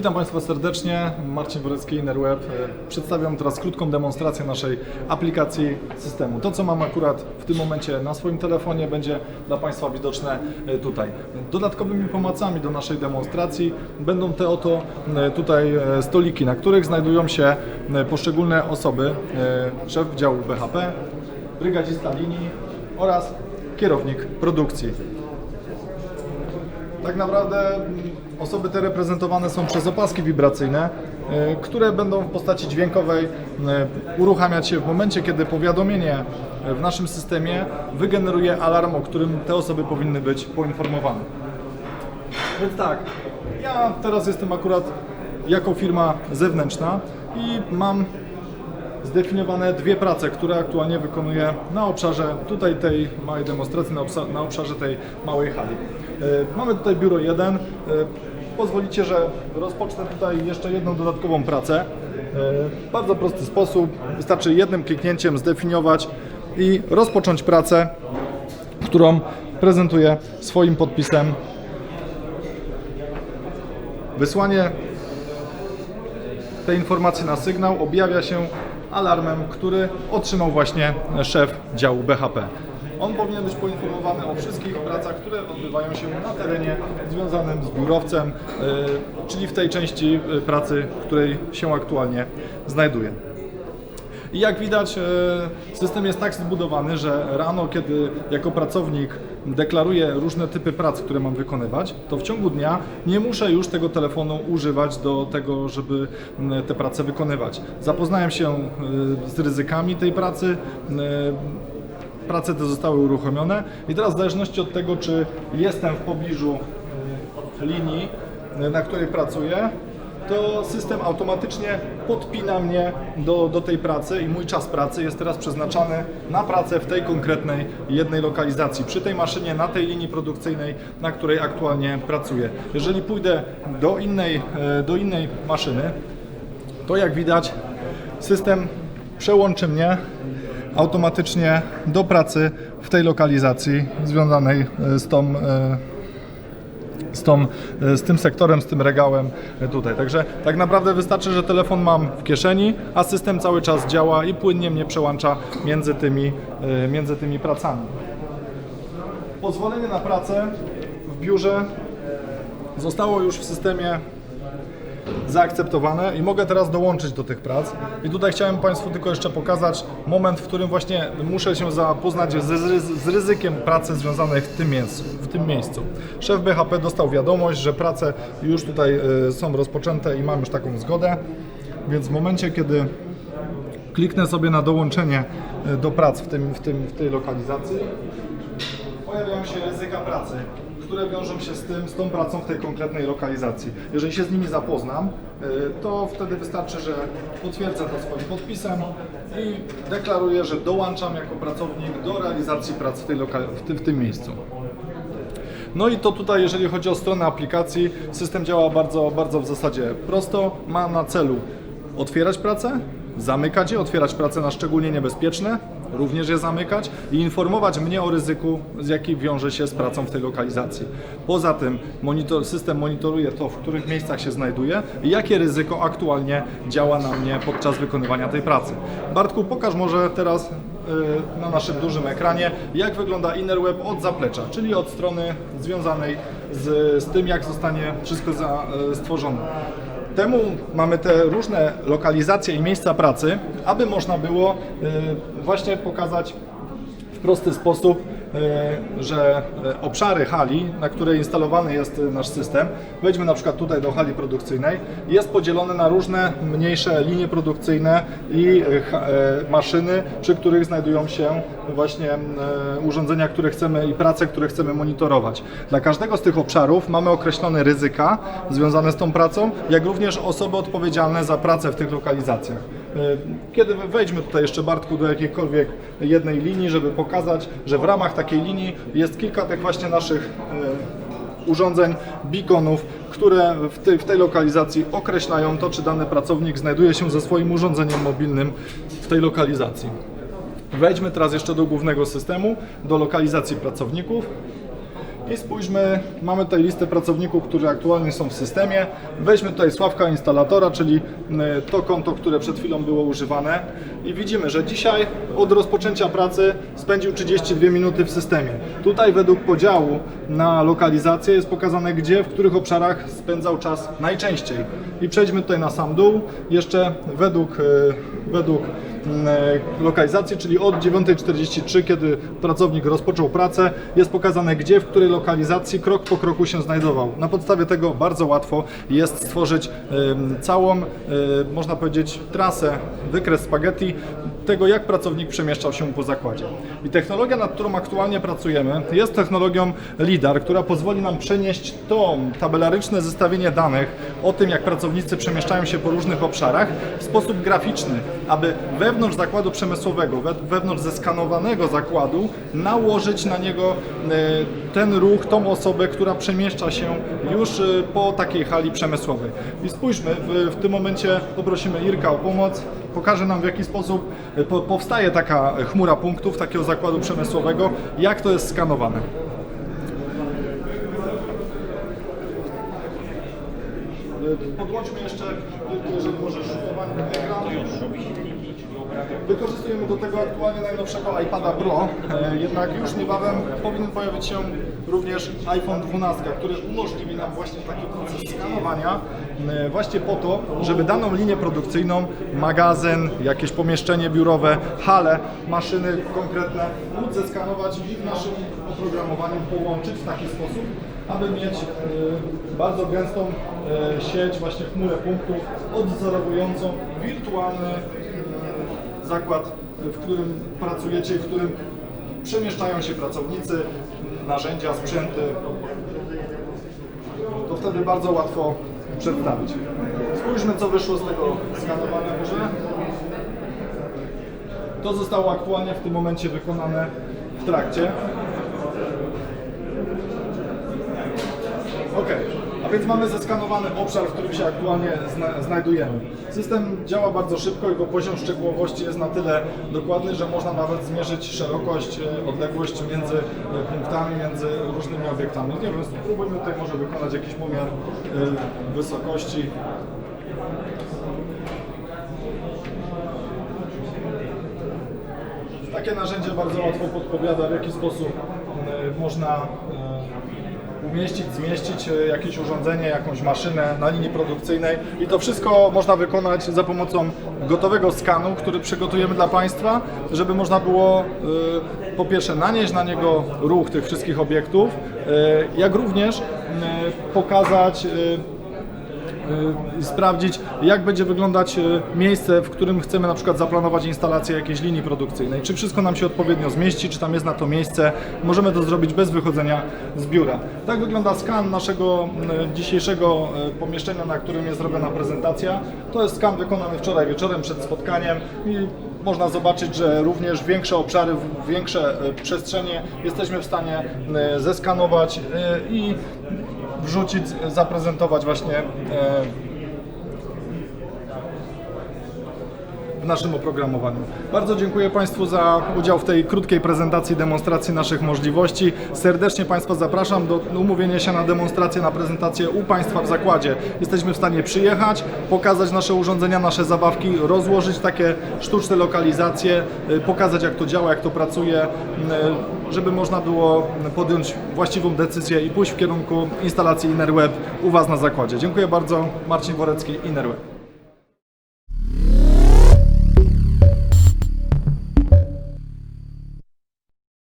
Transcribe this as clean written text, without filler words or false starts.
Witam Państwa serdecznie, Marcin Worecki, InnerWeb. Przedstawiam teraz krótką demonstrację naszej aplikacji systemu. To, co mam akurat w tym momencie na swoim telefonie, będzie dla Państwa widoczne tutaj. Dodatkowymi pomocami do naszej demonstracji będą te oto tutaj stoliki, na których znajdują się poszczególne osoby, szef działu BHP, brygadzista linii oraz kierownik produkcji. Tak naprawdę osoby te reprezentowane są przez opaski wibracyjne, które będą w postaci dźwiękowej uruchamiać się w momencie, kiedy powiadomienie w naszym systemie wygeneruje alarm, o którym te osoby powinny być poinformowane. Więc tak, ja teraz jestem akurat jako firma zewnętrzna i mam zdefiniowane dwie prace, które aktualnie wykonuję na obszarze tutaj tej małej demonstracji, na obszarze tej małej hali. Mamy tutaj biuro 1. Pozwolicie, że rozpocznę tutaj jeszcze jedną dodatkową pracę. W bardzo prosty sposób, wystarczy jednym kliknięciem zdefiniować i rozpocząć pracę, którą prezentuję swoim podpisem. Wysłanie tej informacji na sygnał objawia się alarmem, który otrzymał właśnie szef działu BHP. On powinien być poinformowany o wszystkich pracach, które odbywają się na terenie związanym z biurowcem, czyli w tej części pracy, w której się aktualnie znajduje. I jak widać, system jest tak zbudowany, że rano, kiedy jako pracownik deklaruję różne typy prac, które mam wykonywać, to w ciągu dnia nie muszę już tego telefonu używać do tego, żeby te prace wykonywać. Zapoznałem się z ryzykami tej pracy, prace te zostały uruchomione i teraz w zależności od tego, czy jestem w pobliżu linii, na której pracuję, to system automatycznie podpina mnie do tej pracy i mój czas pracy jest teraz przeznaczany na pracę w tej konkretnej jednej lokalizacji, przy tej maszynie, na tej linii produkcyjnej, na której aktualnie pracuję. Jeżeli pójdę do innej maszyny, to jak widać system przełączy mnie automatycznie do pracy w tej lokalizacji związanej z tym sektorem, z tym regałem tutaj. Także tak naprawdę wystarczy, że telefon mam w kieszeni, a system cały czas działa i płynnie mnie przełącza między tymi pracami. Pozwolenie na pracę w biurze zostało już w systemie zaakceptowane i mogę teraz dołączyć do tych prac. I tutaj chciałem Państwu tylko jeszcze pokazać moment, w którym właśnie muszę się zapoznać z ryzykiem pracy związanej w tym miejscu. Szef BHP dostał wiadomość, że prace już tutaj są rozpoczęte i mam już taką zgodę, więc w momencie, kiedy kliknę sobie na dołączenie do prac w tej lokalizacji, pojawiają się ryzyka pracy, które wiążą się z tą pracą w tej konkretnej lokalizacji. Jeżeli się z nimi zapoznam, to wtedy wystarczy, że potwierdzę to swoim podpisem i deklaruję, że dołączam jako pracownik do realizacji prac w tym miejscu. No i to tutaj, jeżeli chodzi o stronę aplikacji, system działa bardzo, bardzo w zasadzie prosto. Ma na celu otwierać pracę, zamykać je, otwierać pracę na szczególnie niebezpieczne, również je zamykać i informować mnie o ryzyku, z jakim wiąże się z pracą w tej lokalizacji. Poza tym system monitoruje to, w których miejscach się znajduje i jakie ryzyko aktualnie działa na mnie podczas wykonywania tej pracy. Bartku, pokaż może teraz na naszym dużym ekranie, jak wygląda InnerWeb od zaplecza, czyli od strony związanej z tym, jak zostanie wszystko stworzone. Temu mamy te różne lokalizacje i miejsca pracy, aby można było właśnie pokazać w prosty sposób, że obszary hali, na której instalowany jest nasz system, wejdźmy na przykład tutaj do hali produkcyjnej, jest podzielone na różne mniejsze linie produkcyjne i maszyny, przy których znajdują się właśnie urządzenia, które chcemy i prace, które chcemy monitorować. Dla każdego z tych obszarów mamy określone ryzyka związane z tą pracą, jak również osoby odpowiedzialne za pracę w tych lokalizacjach. Kiedy wejdźmy tutaj jeszcze, Bartku, do jakiejkolwiek jednej linii, żeby pokazać, że w ramach takiej linii jest kilka tych właśnie naszych urządzeń, beaconów, które w tej lokalizacji określają to, czy dany pracownik znajduje się ze swoim urządzeniem mobilnym w tej lokalizacji. Wejdźmy teraz jeszcze do głównego systemu, do lokalizacji pracowników I spójrzmy, mamy tutaj listę pracowników, którzy aktualnie są w systemie. Weźmy tutaj Sławka instalatora, czyli to konto, które przed chwilą było używane. I widzimy, że dzisiaj od rozpoczęcia pracy spędził 32 minuty w systemie. Tutaj według podziału na lokalizację jest pokazane, gdzie, w których obszarach spędzał czas najczęściej. I przejdźmy tutaj na sam dół. Jeszcze według lokalizacji, czyli od 9:43, kiedy pracownik rozpoczął pracę, jest pokazane, gdzie, w której lokalizacji krok po kroku się znajdował. Na podstawie tego bardzo łatwo jest stworzyć całą, można powiedzieć, trasę, wykres spaghetti tego, jak pracownik przemieszczał się po zakładzie. I technologia, nad którą aktualnie pracujemy, jest technologią LiDAR, która pozwoli nam przenieść to tabelaryczne zestawienie danych o tym, jak pracownicy przemieszczają się po różnych obszarach w sposób graficzny, aby wewnątrz zakładu przemysłowego, wewnątrz zeskanowanego zakładu nałożyć na niego ten ruch, tą osobę, która przemieszcza się już po takiej hali przemysłowej. I spójrzmy, w tym momencie poprosimy Irka o pomoc, pokaże nam, w jaki sposób powstaje taka chmura punktów takiego zakładu przemysłowego, jak to jest skanowane. Podłączmy jeszcze, jeżeli możesz, szukowanie ekranu. Wykorzystujemy do tego aktualnie najnowszego iPada Pro, jednak już niebawem powinien pojawić się również iPhone 12, który umożliwi nam właśnie taki proces skanowania, właśnie po to, żeby daną linię produkcyjną, magazyn, jakieś pomieszczenie biurowe, hale, maszyny konkretne móc zeskanować i w naszym oprogramowaniu połączyć w taki sposób, aby mieć bardzo gęstą sieć, właśnie chmurę punktów odwzorowującą wirtualny zakład, w którym pracujecie i w którym przemieszczają się pracownicy, narzędzia, sprzęty. To wtedy bardzo łatwo przedstawić. Spójrzmy, co wyszło z tego skanowania może. To zostało aktualnie w tym momencie wykonane w trakcie. Ok, a więc mamy zeskanowany obszar, w którym się aktualnie znajdujemy. System działa bardzo szybko, jego poziom szczegółowości jest na tyle dokładny, że można nawet zmierzyć szerokość, odległość między punktami, między różnymi obiektami. Nie wiem, spróbujmy tutaj może wykonać jakiś pomiar wysokości. Takie narzędzie bardzo łatwo podpowiada, w jaki sposób można umieścić, zmieścić jakieś urządzenie, jakąś maszynę na linii produkcyjnej i to wszystko można wykonać za pomocą gotowego skanu, który przygotujemy dla Państwa, żeby można było po pierwsze nanieść na niego ruch tych wszystkich obiektów, jak również pokazać sprawdzić, jak będzie wyglądać miejsce, w którym chcemy na przykład zaplanować instalację jakiejś linii produkcyjnej. Czy wszystko nam się odpowiednio zmieści, czy tam jest na to miejsce. Możemy to zrobić bez wychodzenia z biura. Tak wygląda skan naszego dzisiejszego pomieszczenia, na którym jest zrobiona prezentacja. To jest skan wykonany wczoraj wieczorem przed spotkaniem i można zobaczyć, że również większe obszary, większe przestrzenie jesteśmy w stanie zeskanować i wrzucić, zaprezentować właśnie w naszym oprogramowaniu. Bardzo dziękuję Państwu za udział w tej krótkiej prezentacji, demonstracji naszych możliwości. Serdecznie Państwa zapraszam do umówienia się na demonstrację, na prezentację u Państwa w zakładzie. Jesteśmy w stanie przyjechać, pokazać nasze urządzenia, nasze zabawki, rozłożyć takie sztuczne lokalizacje, pokazać, jak to działa, jak to pracuje, żeby można było podjąć właściwą decyzję i pójść w kierunku instalacji InnerWeb u Was na zakładzie. Dziękuję bardzo. Marcin Worecki, InnerWeb.